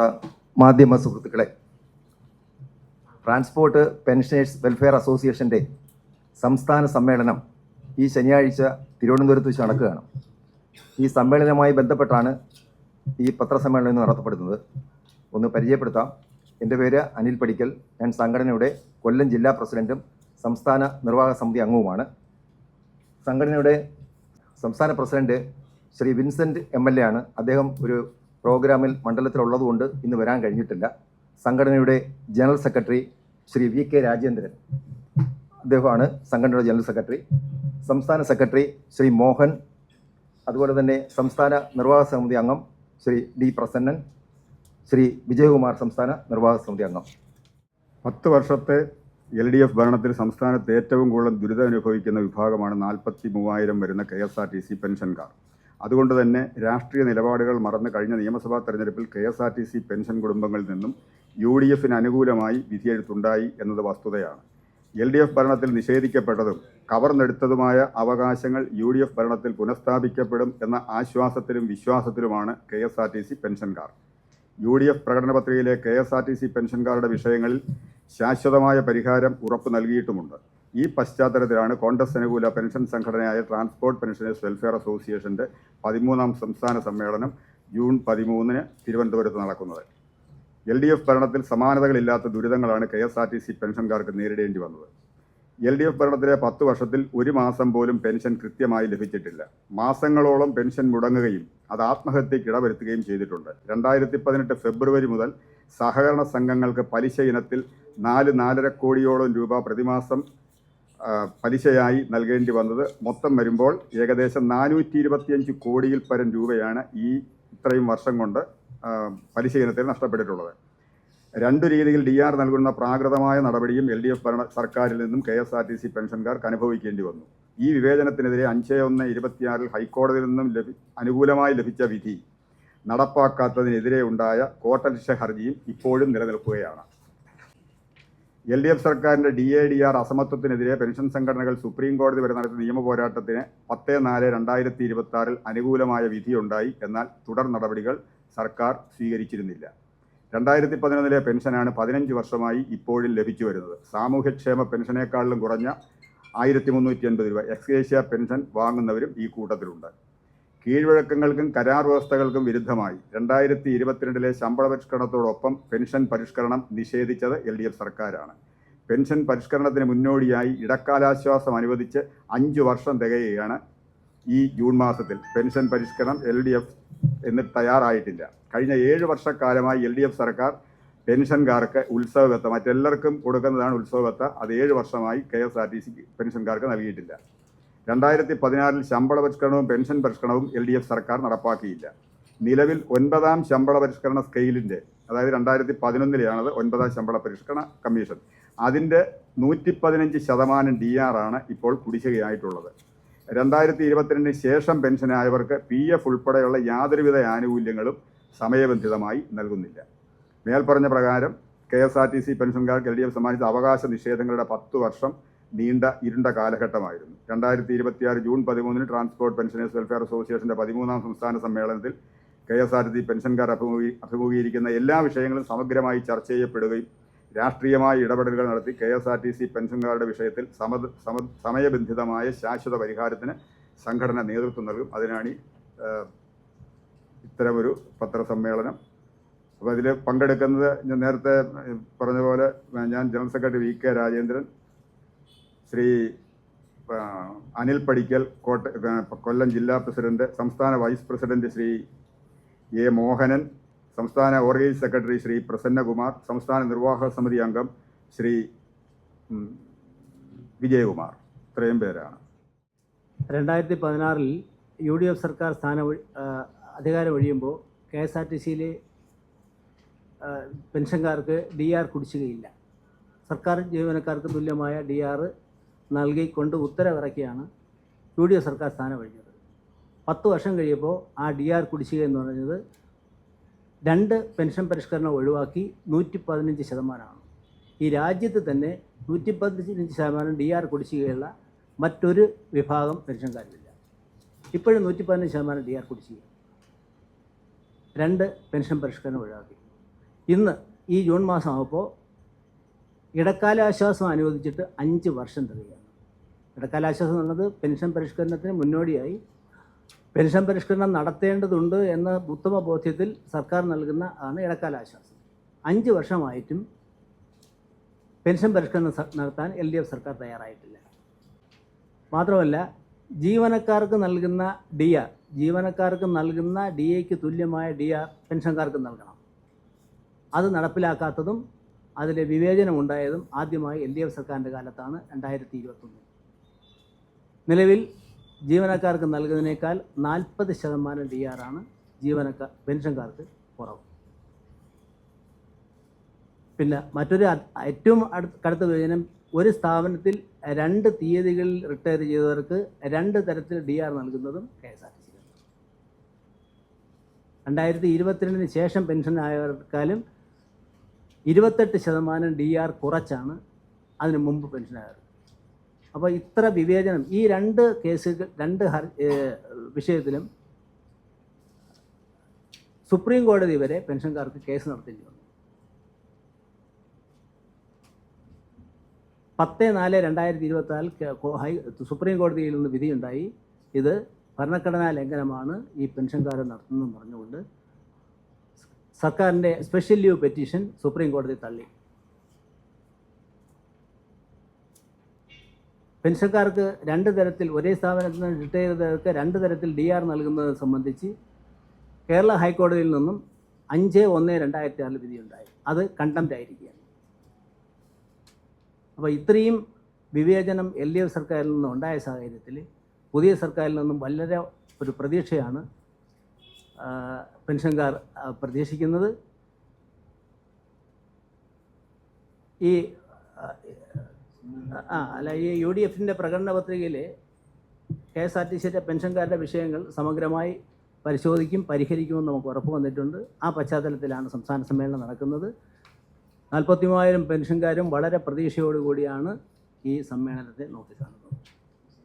ബഹുമാനപ്പെട്ട മാധ്യമ സുഹൃത്തുക്കളെ, ട്രാൻസ്പോർട്ട് പെൻഷനേഴ്സ് വെൽഫെയർ അസോസിയേഷൻ്റെ സംസ്ഥാന സമ്മേളനം ഈ ശനിയാഴ്ച തിരുവനന്തപുരത്ത് വെച്ച് നടക്കുകയാണ്. ഈ സമ്മേളനവുമായി ബന്ധപ്പെട്ടാണ് ഈ പത്രസമ്മേളനം ഇന്ന് നടത്തപ്പെടുന്നത്. ഒന്ന് പരിചയപ്പെടുത്താം. എൻ്റെ പേര് അനിൽ പടിക്കൽ. ഞാൻ സംഘടനയുടെ കൊല്ലം ജില്ലാ പ്രസിഡൻറ്റും സംസ്ഥാന നിർവാഹക സമിതി അംഗവുമാണ്. സംഘടനയുടെ സംസ്ഥാന പ്രസിഡന്റ് ശ്രീ വിൻസെൻ്റ് MLA ആണ്. അദ്ദേഹം ഒരു പ്രോഗ്രാമിൽ മണ്ഡലത്തിലുള്ളതുകൊണ്ട് ഇന്ന് വരാൻ കഴിഞ്ഞിട്ടില്ല. സംഘടനയുടെ general secretary Shri VK Rajendran, അദ്ദേഹമാണ് സംഘടനയുടെ ജനറൽ സെക്രട്ടറി. സംസ്ഥാന സെക്രട്ടറി ശ്രീ മോഹൻ, അതുപോലെ തന്നെ സംസ്ഥാന നിർവാഹക സമിതി അംഗം ശ്രീ D പ്രസന്നൻ, ശ്രീ വിജയകുമാർ സംസ്ഥാന നിർവാഹക സമിതി അംഗം. 10 വർഷത്തെ LDF ഭരണത്തിൽ സംസ്ഥാനത്ത് ഏറ്റവും കൂടുതൽ ദുരിതം അനുഭവിക്കുന്ന വിഭാഗമാണ് 43,000 വരുന്ന KSRTC പെൻഷൻകാർ. അതുകൊണ്ട് തന്നെ രാഷ്ട്രീയ നിലപാടുകൾ മറന്ന് കഴിഞ്ഞ നിയമസഭാ തെരഞ്ഞെടുപ്പിൽ KSRTC പെൻഷൻ കുടുംബങ്ങളിൽ നിന്നും UDFന് അനുകൂലമായി വിധിയെഴുത്തുണ്ടായി എന്നത് വസ്തുതയാണ്. LDF ഭരണത്തിൽ നിഷേധിക്കപ്പെട്ടതും കവർന്നെടുത്തതുമായ അവകാശങ്ങൾ UDF ഭരണത്തിൽ പുനഃസ്ഥാപിക്കപ്പെടും എന്ന ആശ്വാസത്തിലും വിശ്വാസത്തിലുമാണ് KSRTC പെൻഷൻകാർ. UDF പ്രകടന പത്രികയിലെ KSRTC പെൻഷൻകാരുടെ വിഷയങ്ങളിൽ ശാശ്വതമായ പരിഹാരം ഉറപ്പ് നൽകിയിട്ടുമുണ്ട്. ഈ പശ്ചാത്തലത്തിലാണ് കോൺഗ്രസ് അനുകൂല പെൻഷൻ സംഘടനയായ ട്രാൻസ്പോർട്ട് പെൻഷനേഴ്സ് വെൽഫെയർ അസോസിയേഷൻ്റെ 13ാം സംസ്ഥാന സമ്മേളനം ജൂൺ 13 തിരുവനന്തപുരത്ത് നടക്കുന്നത്. LDF ഭരണത്തിൽ സമാനതകളില്ലാത്ത ദുരിതങ്ങളാണ് KSRTC പെൻഷൻകാർക്ക് നേരിടേണ്ടി വന്നത്. LDF ഭരണത്തിലെ 10 വർഷത്തിൽ ഒരു മാസം പോലും പെൻഷൻ കൃത്യമായി ലഭിച്ചിട്ടില്ല. മാസങ്ങളോളം പെൻഷൻ മുടങ്ങുകയും അത് ആത്മഹത്യയ്ക്ക് ഇടവരുത്തുകയും ചെയ്തിട്ടുണ്ട്. 2018 ഫെബ്രുവരി മുതൽ സഹകരണ സംഘങ്ങൾക്ക് പലിശ ഇനത്തിൽ 4-4.5 കോടിയോളം രൂപ പ്രതിമാസം പലിശയായി നൽകേണ്ടി വന്നത് മൊത്തം വരുമ്പോൾ ഏകദേശം 425 കോടിയിൽ പരം രൂപയാണ് ഇത്രയും വർഷം കൊണ്ട് പലിശ ഇനത്തിൽ നഷ്ടപ്പെട്ടിട്ടുള്ളത്. 2 രീതിയിൽ DR നൽകുന്ന പ്രാകൃതമായ നടപടിയും LDF ഭരണ സർക്കാരിൽ നിന്നും KSRTC പെൻഷൻകാർക്ക് അനുഭവിക്കേണ്ടി വന്നു. ഈ വിവേചനത്തിനെതിരെ 5/1/26 ഹൈക്കോടതിയിൽ നിന്നും അനുകൂലമായി ലഭിച്ച വിധി നടപ്പാക്കാത്തതിനെതിരെ ഉണ്ടായ കോർട്ടലക്ഷ്യ ഹർജിയും ഇപ്പോഴും നിലനിൽക്കുകയാണ്. LDF സർക്കാരിൻ്റെ DA/DR അസമത്വത്തിനെതിരെ പെൻഷൻ സംഘടനകൾ സുപ്രീം കോടതി വരെ നടത്തിയ നിയമ പോരാട്ടത്തിന് 10/4/2026 അനുകൂലമായ വിധിയുണ്ടായി. എന്നാൽ തുടർ നടപടികൾ സർക്കാർ സ്വീകരിച്ചിരുന്നില്ല. 2011 പെൻഷനാണ് 15 വർഷമായി ഇപ്പോഴും ലഭിച്ചു വരുന്നത്. സാമൂഹ്യക്ഷേമ പെൻഷനേക്കാളിലും കുറഞ്ഞ 1380 രൂപ എക്സ്ഗ്രേഷ്യ പെൻഷൻ വാങ്ങുന്നവരും ഈ കൂട്ടത്തിലുണ്ട്. കീഴ്വഴക്കങ്ങൾക്കും കരാർ വ്യവസ്ഥകൾക്കും വിരുദ്ധമായി 2022 ശമ്പള പരിഷ്കരണത്തോടൊപ്പം പെൻഷൻ പരിഷ്കരണം നിഷേധിച്ചത് LDF സർക്കാരാണ്. പെൻഷൻ പരിഷ്കരണത്തിന് മുന്നോടിയായി ഇടക്കാലാശ്വാസം അനുവദിച്ച് 5 വർഷം തികയുകയാണ് ഈ ജൂൺ മാസത്തിൽ. പെൻഷൻ പരിഷ്കരണം LDF എന്നിട്ട് തയ്യാറായിട്ടില്ല. കഴിഞ്ഞ 7 വർഷക്കാലമായി LDF സർക്കാർ പെൻഷൻകാർക്ക് ഉത്സവബത്ത, മറ്റെല്ലാവർക്കും കൊടുക്കുന്നതാണ് ഉത്സവബത്ത, അത് 7 വർഷമായി KSRTC പെൻഷൻകാർക്ക് നൽകിയിട്ടില്ല. 2016 ശമ്പള പരിഷ്കരണവും പെൻഷൻ പരിഷ്കരണവും LDF സർക്കാർ നടപ്പാക്കിയില്ല. നിലവിൽ 9ാം ശമ്പള പരിഷ്കരണ സ്കെയിലിൻ്റെ, അതായത് 2011 9ാം ശമ്പള പരിഷ്കരണ കമ്മീഷൻ, അതിൻ്റെ 115% DR ആണ് ഇപ്പോൾ കുടിശ്ശികയായിട്ടുള്ളത്. 2022 ശേഷം പെൻഷനായവർക്ക് PF ഉൾപ്പെടെയുള്ള യാതൊരുവിധ ആനുകൂല്യങ്ങളും സമയബന്ധിതമായി നൽകുന്നില്ല. മേൽപ്പറഞ്ഞ പ്രകാരം KSRTC പെൻഷൻകാർക്ക് LDF സമ്മാനിച്ച അവകാശ നിഷേധങ്ങളുടെ 10 വർഷം നീണ്ട ഇരുണ്ട കാലഘട്ടമായിരുന്നു. 2026 ജൂൺ 13 ട്രാൻസ്പോർട്ട് പെൻഷനേഴ്സ് വെൽഫെയർ അസോസിയേഷൻ്റെ 13ാം സംസ്ഥാന സമ്മേളനത്തിൽ KSRTC പെൻഷൻകാർ അഭിമുഖീകരിക്കുന്ന എല്ലാ വിഷയങ്ങളും സമഗ്രമായി ചർച്ച ചെയ്യപ്പെടുകയും രാഷ്ട്രീയമായ ഇടപെടലുകൾ നടത്തി KSRTC പെൻഷൻകാരുടെ വിഷയത്തിൽ സമയബന്ധിതമായ ശാശ്വത പരിഹാരത്തിന് സംഘടന നേതൃത്വം നൽകും. അതിനാണ് ഇത്തരമൊരു പത്രസമ്മേളനം. അപ്പോൾ ഇതിൽ പങ്കെടുക്കുന്നത് ഞാൻ നേരത്തെ പറഞ്ഞ പോലെ ഞാൻ general secretary VK Rajendran, Shri Anil Padikkal Kollam ജില്ലാ പ്രസിഡന്റ്, സംസ്ഥാന vice president Shri A Mohanan, സംസ്ഥാന ഓർഗനൈസിംഗ് സെക്രട്ടറി ശ്രീ പ്രസന്നകുമാർ, സംസ്ഥാന നിർവാഹക സമിതി അംഗം ശ്രീ വിജയകുമാർ, ഇത്രയും പേരാണ്. 2016 UDF സർക്കാർ അധികാരം ഒഴിയുമ്പോൾ KSRTCയിലെ പെൻഷൻകാർക്ക് DR കുടിശ്ശികയില്ല. സർക്കാർ ജീവനക്കാർക്ക് തുല്യമായ DR നൽകിക്കൊണ്ട് ഉത്തരവിറക്കിയാണ് UDF സർക്കാർ സ്ഥാനം ഒഴിഞ്ഞത്. 10 വർഷം കഴിയുമ്പോൾ ആ DR കുടിശ്ശിക എന്ന് പറയുന്നത് 2 പെൻഷൻ പരിഷ്കരണം ഒഴിവാക്കി 115%. ഈ രാജ്യത്ത് തന്നെ 115% DR കുടിശ്ശികയുള്ള മറ്റൊരു വിഭാഗം പെൻഷൻകാരില്ല. ഇപ്പോഴും 115% DR കുടിശ്ശിക. 2 പെൻഷൻ പരിഷ്കരണം ഒഴിവാക്കി. ഇന്ന് ഈ ജൂൺ മാസമാകുമ്പോൾ ഇടക്കാല ആശ്വാസം അനുവദിച്ചിട്ട് 5 വർഷം തികയാണ്. ഇടക്കാല ആശ്വാസം എന്നുള്ളത് പെൻഷൻ പരിഷ്കരണത്തിന് മുന്നോടിയായി പെൻഷൻ പരിഷ്കരണം നടത്തേണ്ടതുണ്ട് എന്ന ഉത്തമ ബോധ്യത്തിൽ സർക്കാർ നൽകുന്ന ആണ് ഇടക്കാല ആശ്വാസം. 5 വർഷമായിട്ടും പെൻഷൻ പരിഷ്കരണം നടത്താൻ LDF സർക്കാർ തയ്യാറായിട്ടില്ല. മാത്രമല്ല, ജീവനക്കാർക്ക് നൽകുന്ന DAയ്ക്ക് തുല്യമായ DR പെൻഷൻകാർക്ക് നൽകണം. അത് നടപ്പിലാക്കാത്തതും അതിലെ വിവേചനമുണ്ടായതും ആദ്യമായി LDF സർക്കാരിൻ്റെ കാലത്താണ് 2021. നിലവിൽ ജീവനക്കാർക്ക് നൽകുന്നതിനേക്കാൾ 40% DR ആണ് പെൻഷൻകാർക്ക് കുറവ്. പിന്നെ മറ്റൊരു ഏറ്റവും കടുത്ത വിവേചനം, ഒരു സ്ഥാപനത്തിൽ 2 തീയതികളിൽ റിട്ടയർ ചെയ്തവർക്ക് 2 തരത്തിൽ DR നൽകുന്നതും KSRTC. 2022 ശേഷം പെൻഷൻ ആയവർക്കാലും 28% DR കുറച്ചാണ് അതിന് മുമ്പ് പെൻഷനായവർ. അപ്പോൾ ഇത്ര വിവേചനം ഈ 2 വിഷയത്തിലും സുപ്രീം കോടതി വരെ പെൻഷൻകാർക്ക് കേസ് നടത്തേണ്ടി വന്നു. 10/4/2024 സുപ്രീം കോടതിയിൽ നിന്ന് വിധിയുണ്ടായി. ഇത് ഭരണഘടനാ ലംഘനമാണ് ഈ പെൻഷൻകാർ നടത്തുന്നതെന്ന് പറഞ്ഞുകൊണ്ട് സർക്കാരിൻ്റെ സ്പെഷ്യൽ ലീവ് പെറ്റീഷൻ സുപ്രീം കോടതി തള്ളി. പെൻഷൻകാർക്ക് 2 തരത്തിൽ, ഒരേ സ്ഥാപനത്തിൽ നിന്ന് റിട്ടയർ ചെയ്തവർക്ക് 2 തരത്തിൽ DR നൽകുന്നത് സംബന്ധിച്ച് കേരള ഹൈക്കോടതിയിൽ നിന്നും 5/1/2006 വിധിയുണ്ടായി. അത് കണ്ടംപ്റ്റ് ആയിരിക്കുകയാണ്. അപ്പോൾ ഇത്രയും വിവേചനം LDF സർക്കാരിൽ നിന്നും ഉണ്ടായ സാഹചര്യത്തിൽ പുതിയ സർക്കാരിൽ നിന്നും വളരെ ഒരു പ്രതീക്ഷയാണ് പെൻഷൻകാർ പ്രതീക്ഷിക്കുന്നത്. ഈ UDFൻ്റെ പ്രകടന പത്രികയിൽ KSRTCയുടെ പെൻഷൻകാരുടെ വിഷയങ്ങൾ സമഗ്രമായി പരിശോധിക്കും, പരിഹരിക്കുമെന്ന് നമുക്ക് ഉറപ്പ് വന്നിട്ടുണ്ട്. ആ പശ്ചാത്തലത്തിലാണ് സംസ്ഥാന സമ്മേളനം നടക്കുന്നത്. 43,000 പെൻഷൻകാരും വളരെ പ്രതീക്ഷയോടുകൂടിയാണ് ഈ സമ്മേളനത്തെ നോക്കിക്കാണുന്നത്.